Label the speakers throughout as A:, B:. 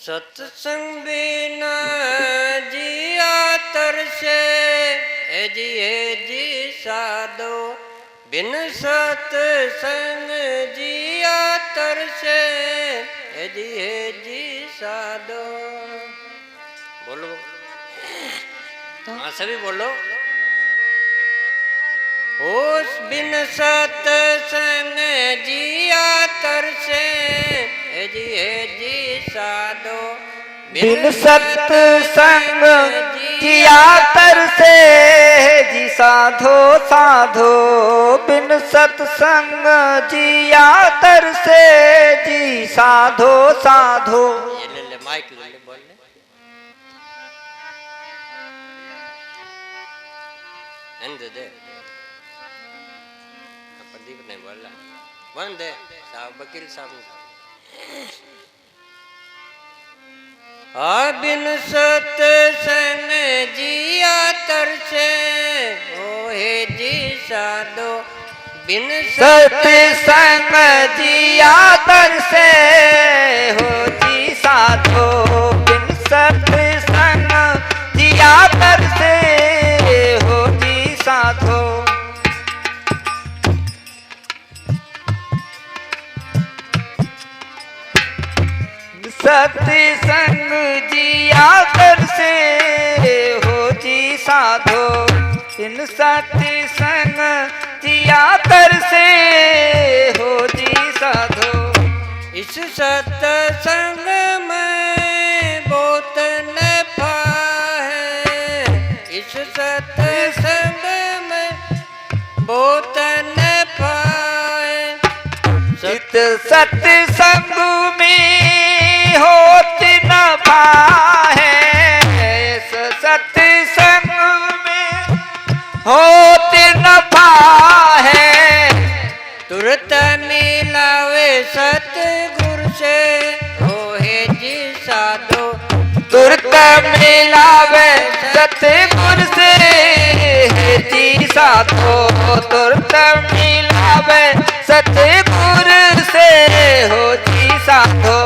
A: सत्संग बिना जिया तरसे जी साधो बिन सत्संग जिया तरसे जी साधो। बोलो हाँ सभी बोलो। उस बिन सत्संग जिया तरसे जी साधो
B: बिन सत्संग जिया तरसे जी साधो साधो। बिन सत्संग जिया तरसे जी साधो साधो।
A: ये ले माइक ले बोल ले। दे प्रदीप ने बोला बंद है साहब वकील साहब। बिन सत्संग जिया तरसे हे जी साधो बिन
B: सत्संग जिया तरसे हो जी साधो। बिन सत्संग जिया तरसे हो जी साधो। सत्संग जिया तरसे हो जी साधो। इन सत्संग जिया तरसे हो जी साधो।
A: इस सत्संग में बहुत नफा है। इस सत्संग में बहुत नफा है।
B: चित सत्संग में होत नफा है। इस सत्संग में होत नफा है।
A: तुरत मिलावे सतगुरु से हो हे जी साधो।
B: तुरत मिलावे सतगुरु से हे जी साधो। तुरत मिलावे सतगुरु से हो जी साधो।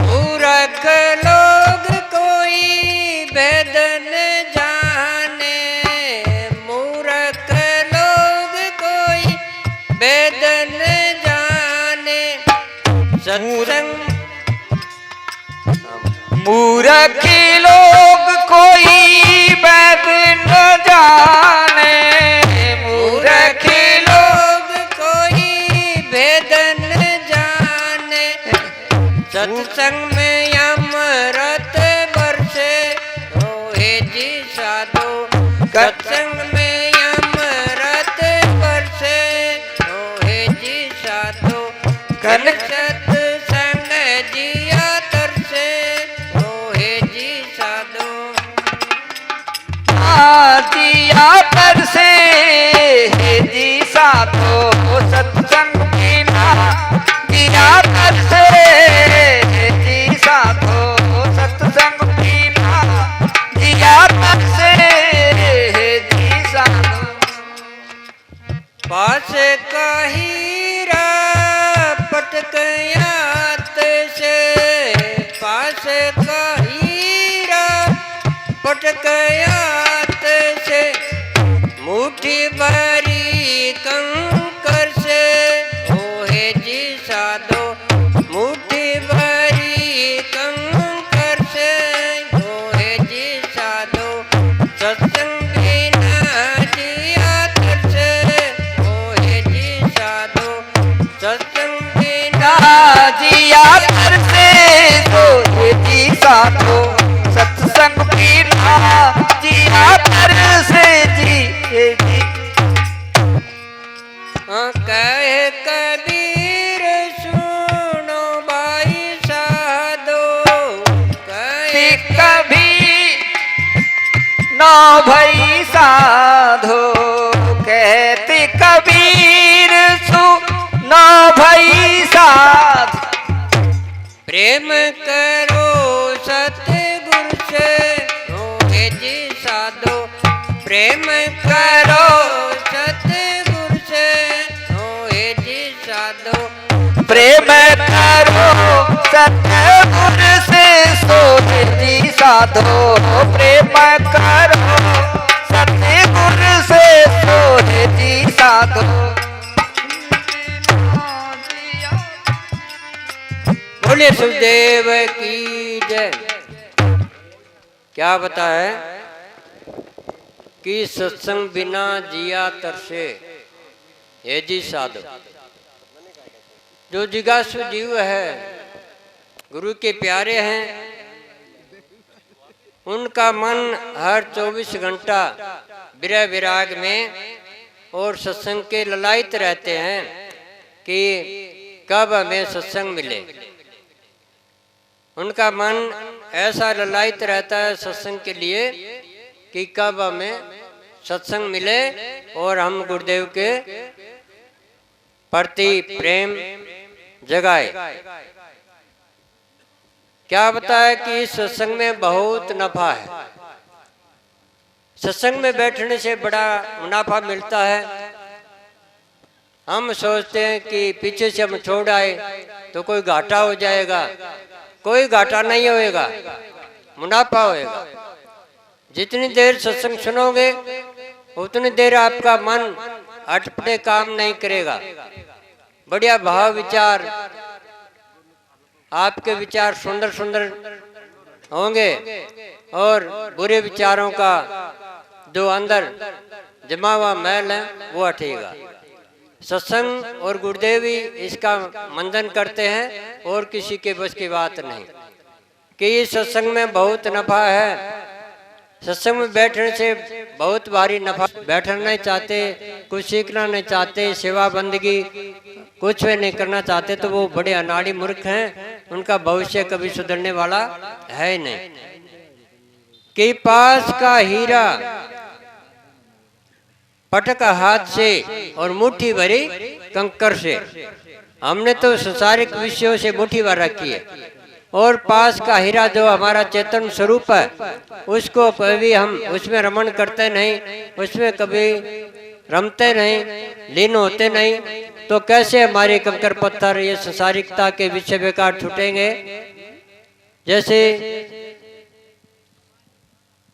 A: मूर्ख लोग कोई भेद न जाने। मूर्ख लोग कोई भेद न जाने। सत्संग
B: मूर्ख लोग कोई वेद न जाने। मूर्ख
A: लोग कोई भेद न जाने। सत्संग में अमृत बरसे हो हे जी साधो। सत्संग में अमृत बरसे हो हे जी साधो।
B: कन
A: सत्संग जिया तरसे हो हे जी साधो।
B: जिया तरसे हे जी साधो। सत्संग बिना जिया तरसे हे जी साधो। सत्संग बिना जिया तरसे हे जी साधो।
A: पास का हीरा पटकयात से। पास का हीरा पटकयात से। मुट्ठी भरी कंकर से हो हे जी साधो। मुट्ठी भरी कंकर से हो हे जी साधो। सत्संग बिना जिया तरसे हो हे जी साधो। सत्संग बिना
B: जिया तरसे हो हे जी साधो। सत्संग बिना जिया तरसे जी हे जी।
A: कहे कबीर सुनो भाई साधो। कहे
B: कभी न भई साधो। कहते कबीर सुन भई साधो।
A: प्रेम करो सतगुरु से हो हे जी साधो। प्रेम करो सतगुरु से हो हे साधो
B: प्रेम करो सतगुर से सोध जी साधो, प्रेम करो सतगुर से सोध जी साधो।
A: बोले सुखदेव की जय। क्या बताए कि सत्संग बिना जिया तरसे, ये जी साधो। जो जिज्ञासु जीव है, गुरु के प्यारे हैं, उनका मन हर 24 घंटा विरह विराग में और सत्संग के ललायित रहते हैं कि कब हमें सत्संग मिले। उनका मन ऐसा ललायित रहता है सत्संग के लिए कि कब हमें सत्संग मिले और हम गुरुदेव के प्रति प्रेम जगाए। क्या बताया कि इस सत्संग में बहुत नफा है। सत्संग में बैठने से बड़ा मुनाफा मिलता है। हम सोचते हैं कि पीछे से हम छोड़ आए तो कोई घाटा हो जाएगा, कोई घाटा नहीं होएगा, मुनाफा होएगा। जितनी देर सत्संग सुनोगे उतनी देर आपका मन अटपटे काम नहीं करेगा। बढ़िया भाव विचार, आपके विचार सुंदर सुंदर होंगे और बुरे विचारों का जो अंदर जमा हुआ मैल है वो हटेगा। सत्संग और गुरुदेव ही इसका मंथन करते हैं और किसी के बस की बात नहीं। कि इस सत्संग में बहुत नफा है। सत्संग में बैठने से बहुत भारी नफा। बैठना नहीं चाहते, कुछ सीखना नहीं चाहते, सेवा बंदगी कुछ भी नहीं करना चाहते तो वो बड़े अनाड़ी मूर्ख हैं। उनका भविष्य कभी सुधरने वाला है ही नहीं। कि पास का हीरा पटक हाथ से और मुट्ठी भरी कंकर से। हमने तो संसारिक विषयों से मुट्ठी भर रखी है और पास का हीरा जो हमारा चेतन स्वरूप है उसको कभी हम उसमें रमण करते नहीं, उसमें कभी रमते नहीं, लीन होते नहीं, तो कैसे हमारे कंकर पत्थर ये संसारिकता के विषय बेकार छूटेंगे। जैसे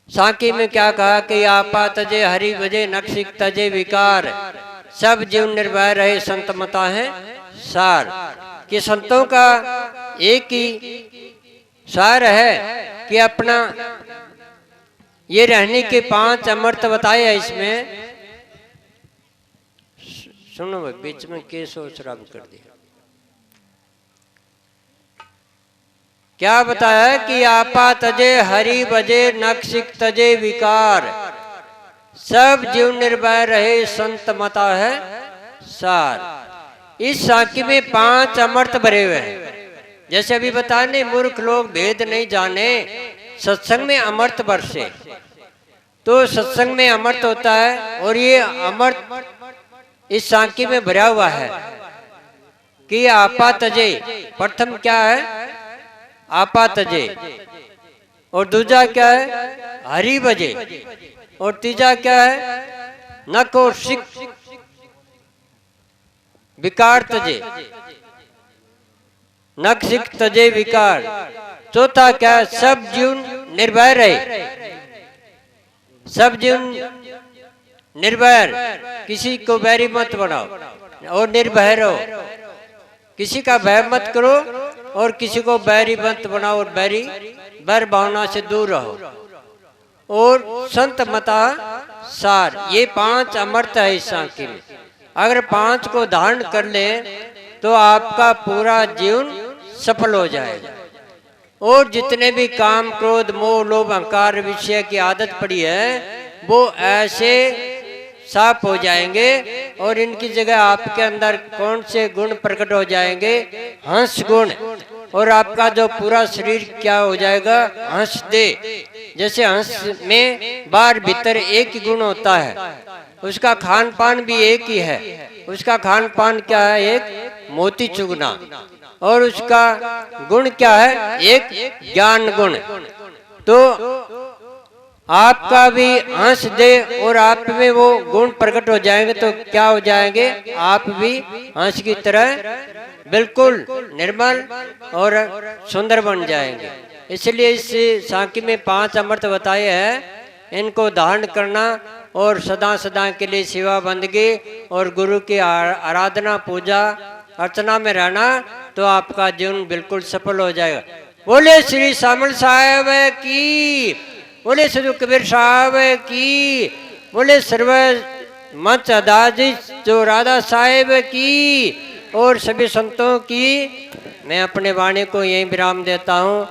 A: साकी में क्या कहा कि आपा तजे हरि भजे नक्शिक तजे विकार, सब जीव निर्भय रहे संत मता है सार। कि संतों का एक ही सार है कि अपना ये रहने के 5 अमृत बताए हैं इसमें। सुनो भाई, बीच में के सोच रहा कर दिया। क्या बताया कि आपा तजे हरि बजे नक्शिक तजे विकार, सब जीव निर्भय रहे संत मता है सार। इस साकी में 5 अमृत भरे हुए हैं। जैसे अभी बताने मूर्ख लोग भेद नहीं जाने, सत्संग में अमृत बरसे। तो सत्संग में अमृत होता है और ये अमृत इस साकी में भरा हुआ है कि आपा तजे। प्रथम क्या है? आपा तजे। और दूसरा क्या है? हरि बजे। और तीसरा क्या है? नक और शिक विकार तजे, नक शिक तजे विकार। चौथा क्या है? सब जीव निर्भय रहे। सब जीव निर्भय, किसी को बैरी मत बनाओ और निर्भय रहो। किसी का भय मत करो और किसी को बैरी मत बनाओ और बैर भावना से दूर रहो। और संत मता सार, ये 5 अमृत है इस साकी में। अगर 5 को धारण कर ले तो आपका पूरा जीवन सफल हो जाएगा। और जितने भी काम क्रोध मोह लोभ अहंकार विषय की आदत पड़ी है वो ऐसे साफ हो जाएंगे और इनकी जगह आपके अंदर कौन से गुण प्रकट हो जाएंगे? हंस गुण। और आपका जो पूरा शरीर क्या हो जाएगा? हंस दे। जैसे हंस में बाहर भीतर एक ही गुण होता है, उसका खान पान भी एक ही है। उसका खान पान क्या है? एक मोती चुगना। और उसका गुण क्या है? एक ज्ञान गुण। तो आपका भी हंस दे और आप में वो गुण प्रकट हो जाएंगे तो क्या हो जाएंगे, आप भी हंस की तरह बिल्कुल निर्मल और सुंदर बन जाएंगे। इसलिए इस साकी में 5 अमृत बताए हैं, इनको धारण करना और सदा सदा के लिए सेवा बंदगी और गुरु की आराधना पूजा अर्चना में रहना, तो आपका जीवन बिल्कुल सफल हो जाएगा। बोले श्री शामिल साहब की, बोले सदगुरु कबीर साहब की, बोले सर्व मंच अदाजी जो राधा साहेब की और सभी संतों की। मैं अपने वाणी को यहीं विराम देता हूँ।